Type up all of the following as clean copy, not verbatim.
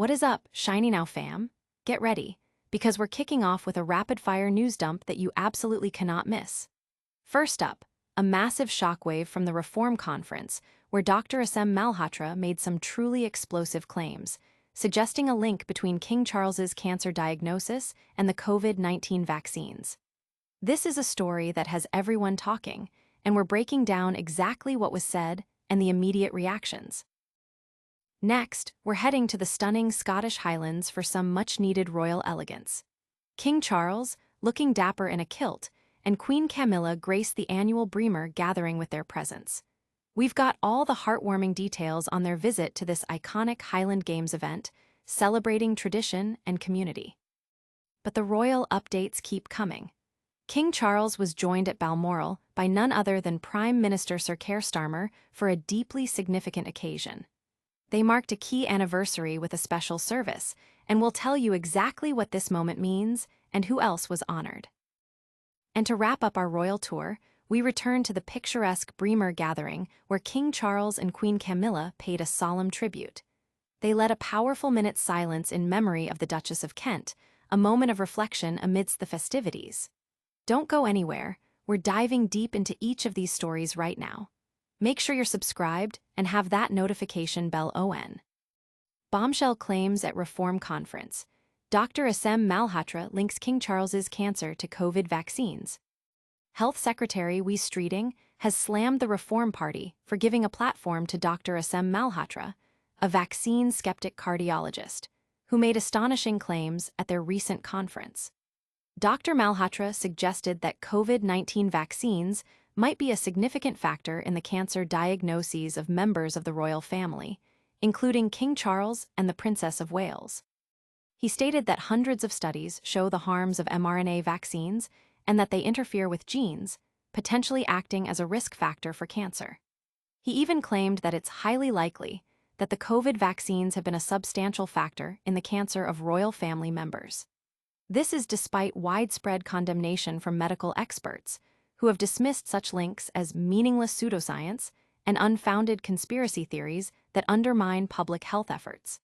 What is up, ShinyNow fam? Get ready, because we're kicking off with a rapid-fire news dump that you absolutely cannot miss. First up, a massive shockwave from the Reform Conference, where Dr. Assem Malhotra made some truly explosive claims, suggesting a link between King Charles's cancer diagnosis and the COVID-19 vaccines. This is a story that has everyone talking, and we're breaking down exactly what was said and the immediate reactions. Next, we're heading to the stunning Scottish Highlands for some much-needed royal elegance. King Charles, looking dapper in a kilt, and Queen Camilla graced the annual Braemar Gathering with their presence. We've got all the heartwarming details on their visit to this iconic Highland Games event, celebrating tradition and community. But the royal updates keep coming. King Charles was joined at Balmoral by none other than Prime Minister Sir Keir Starmer for a deeply significant occasion. They marked a key anniversary with a special service, and we'll tell you exactly what this moment means and who else was honored. And to wrap up our royal tour, we return to the picturesque Braemar Gathering, where King Charles and Queen Camilla paid a solemn tribute. They led a powerful minute's silence in memory of the Duchess of Kent, a moment of reflection amidst the festivities. Don't go anywhere, we're diving deep into each of these stories right now. Make sure you're subscribed and have that notification bell on. Bombshell claims at Reform Conference. Dr. Assem Malhotra links King Charles's cancer to COVID vaccines. Health Secretary Wee Streeting has slammed the Reform Party for giving a platform to Dr. Assem Malhotra, a vaccine skeptic cardiologist, who made astonishing claims at their recent conference. Dr. Malhotra suggested that COVID-19 vaccines might be a significant factor in the cancer diagnoses of members of the royal family, including King Charles and the Princess of Wales. He stated that hundreds of studies show the harms of mRNA vaccines and that they interfere with genes, potentially acting as a risk factor for cancer. He even claimed that it's highly likely that the COVID vaccines have been a substantial factor in the cancer of royal family members. This is despite widespread condemnation from medical experts, who have dismissed such links as meaningless pseudoscience and unfounded conspiracy theories that undermine public health efforts.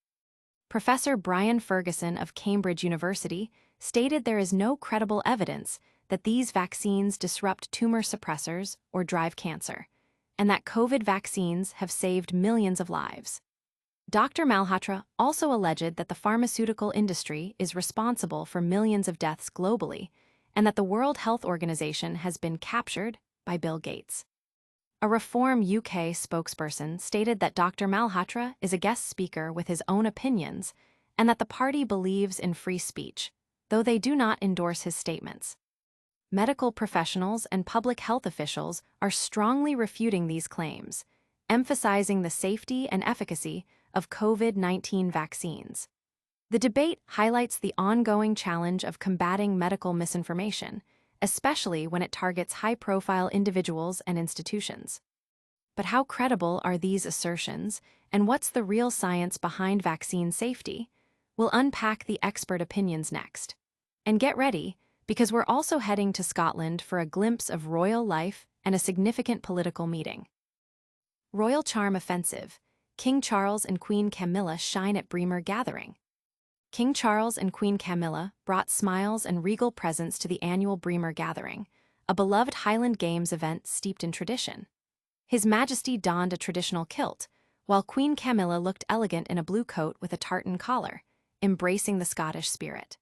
Professor Brian Ferguson of Cambridge University stated there is no credible evidence that these vaccines disrupt tumor suppressors or drive cancer, and that COVID vaccines have saved millions of lives. Dr. Malhotra also alleged that the pharmaceutical industry is responsible for millions of deaths globally, and that the World Health Organization has been captured by Bill Gates. A Reform UK spokesperson stated that Dr. Malhotra is a guest speaker with his own opinions and that the party believes in free speech, though they do not endorse his statements. Medical professionals and public health officials are strongly refuting these claims, emphasizing the safety and efficacy of COVID-19 vaccines. The debate highlights the ongoing challenge of combating medical misinformation, especially when it targets high-profile individuals and institutions. But how credible are these assertions, and what's the real science behind vaccine safety? We'll unpack the expert opinions next. And get ready, because we're also heading to Scotland for a glimpse of royal life and a significant political meeting. Royal Charm Offensive. King Charles and Queen Camilla shine at Braemar Gathering. King Charles and Queen Camilla brought smiles and regal presence to the annual Braemar Gathering, a beloved Highland Games event steeped in tradition. His Majesty donned a traditional kilt, while Queen Camilla looked elegant in a blue coat with a tartan collar, embracing the Scottish spirit.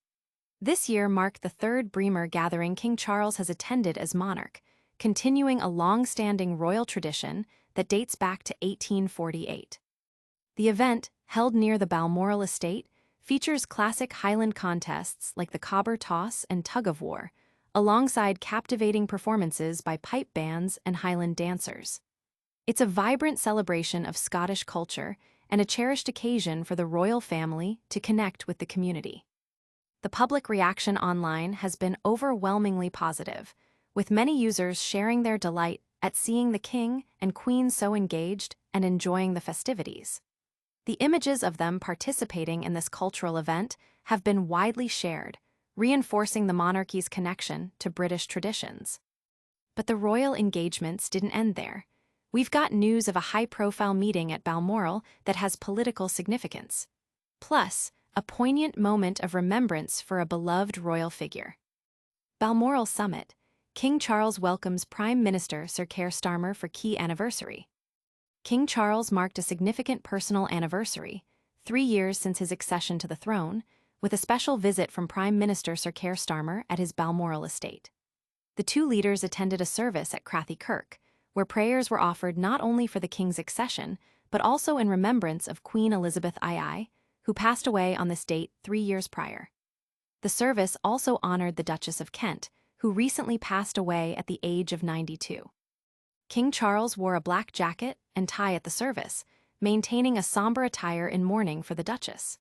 This year marked the third Braemar Gathering King Charles has attended as monarch, continuing a long-standing royal tradition that dates back to 1848. The event, held near the Balmoral estate, features classic Highland contests like the cobber toss and tug-of-war, alongside captivating performances by pipe bands and Highland dancers. It's a vibrant celebration of Scottish culture and a cherished occasion for the royal family to connect with the community. The public reaction online has been overwhelmingly positive, with many users sharing their delight at seeing the king and queen so engaged and enjoying the festivities. The images of them participating in this cultural event have been widely shared, reinforcing the monarchy's connection to British traditions. But the royal engagements didn't end there. We've got news of a high-profile meeting at Balmoral that has political significance. Plus, a poignant moment of remembrance for a beloved royal figure. Balmoral Summit. King Charles welcomes Prime Minister Sir Keir Starmer for key anniversary. King Charles marked a significant personal anniversary, 3 years since his accession to the throne, with a special visit from Prime Minister Sir Keir Starmer at his Balmoral estate. The two leaders attended a service at Crathy Kirk, where prayers were offered not only for the king's accession, but also in remembrance of Queen Elizabeth II, who passed away on this date 3 years prior. The service also honored the Duchess of Kent, who recently passed away at the age of 92. King Charles wore a black jacket and tie at the service, maintaining a somber attire in mourning for the Duchess.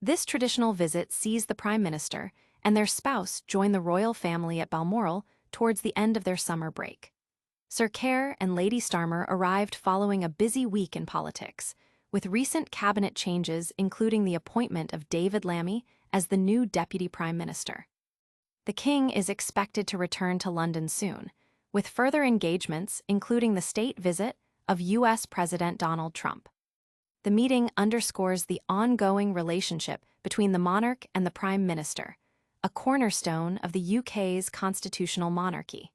This traditional visit sees the Prime Minister and their spouse join the royal family at Balmoral towards the end of their summer break. Sir Keir and Lady Starmer arrived following a busy week in politics, with recent cabinet changes including the appointment of David Lammy as the new Deputy Prime Minister. The King is expected to return to London soon, with further engagements including the state visit of U.S. President Donald Trump. The meeting underscores the ongoing relationship between the monarch and the Prime Minister, a cornerstone of the UK's constitutional monarchy.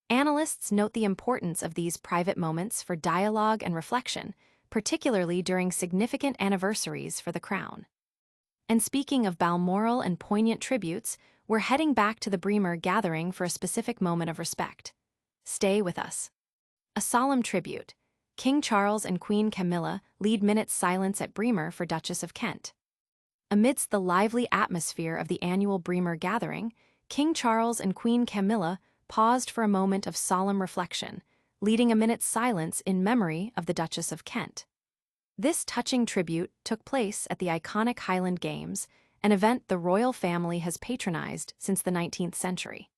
Analysts note the importance of these private moments for dialogue and reflection, particularly during significant anniversaries for the Crown. And speaking of Balmoral and poignant tributes, we're heading back to the Braemar Gathering for a specific moment of respect. Stay with us. A solemn tribute. King Charles and Queen Camilla lead minutes silence at Braemar for Duchess of Kent. Amidst the lively atmosphere of the annual Braemar Gathering, King Charles and Queen Camilla paused for a moment of solemn reflection, leading a minute's silence in memory of the Duchess of Kent. This touching tribute took place at the iconic Highland Games, an event the royal family has patronized since the 19th century.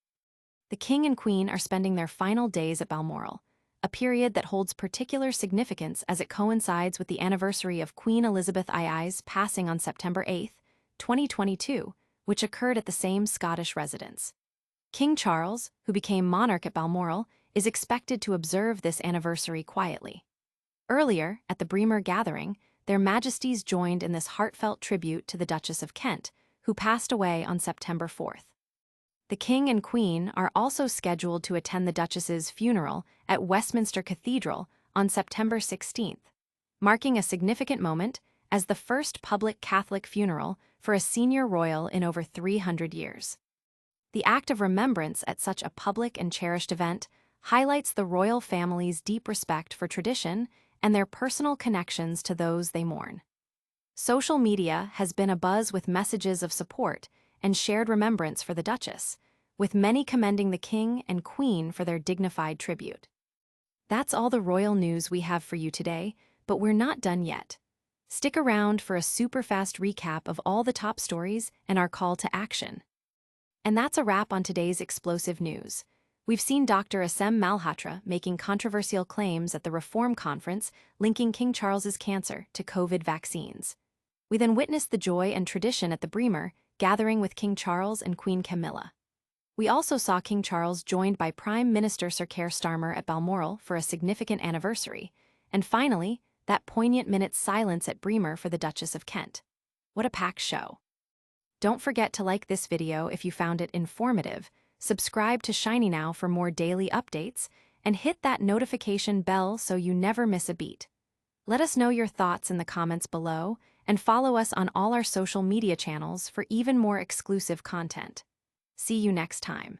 The King and Queen are spending their final days at Balmoral, a period that holds particular significance as it coincides with the anniversary of Queen Elizabeth II's passing on September 8, 2022, which occurred at the same Scottish residence. King Charles, who became monarch at Balmoral, is expected to observe this anniversary quietly. Earlier, at the Braemar Gathering, their Majesties joined in this heartfelt tribute to the Duchess of Kent, who passed away on September 4th. The King and Queen are also scheduled to attend the Duchess's funeral at Westminster Cathedral on September 16th, marking a significant moment as the first public Catholic funeral for a senior royal in over 300 years. The act of remembrance at such a public and cherished event highlights the royal family's deep respect for tradition and their personal connections to those they mourn. Social media has been abuzz with messages of support and shared remembrance for the Duchess, with many commending the King and Queen for their dignified tribute. That's all the royal news we have for you today, but we're not done yet. Stick around for a super fast recap of all the top stories and our call to action. And that's a wrap on today's explosive news. We've seen Dr. Assem Malhotra making controversial claims at the Reform Conference linking King Charles's cancer to COVID vaccines. We then witnessed the joy and tradition at the Braemar Gathering with King Charles and Queen Camilla. We also saw King Charles joined by Prime Minister Sir Keir Starmer at Balmoral for a significant anniversary. And finally, that poignant minute's silence at Braemar for the Duchess of Kent. What a packed show. Don't forget to like this video if you found it informative, subscribe to ShinyNow for more daily updates, and hit that notification bell so you never miss a beat. Let us know your thoughts in the comments below, and follow us on all our social media channels for even more exclusive content. See you next time.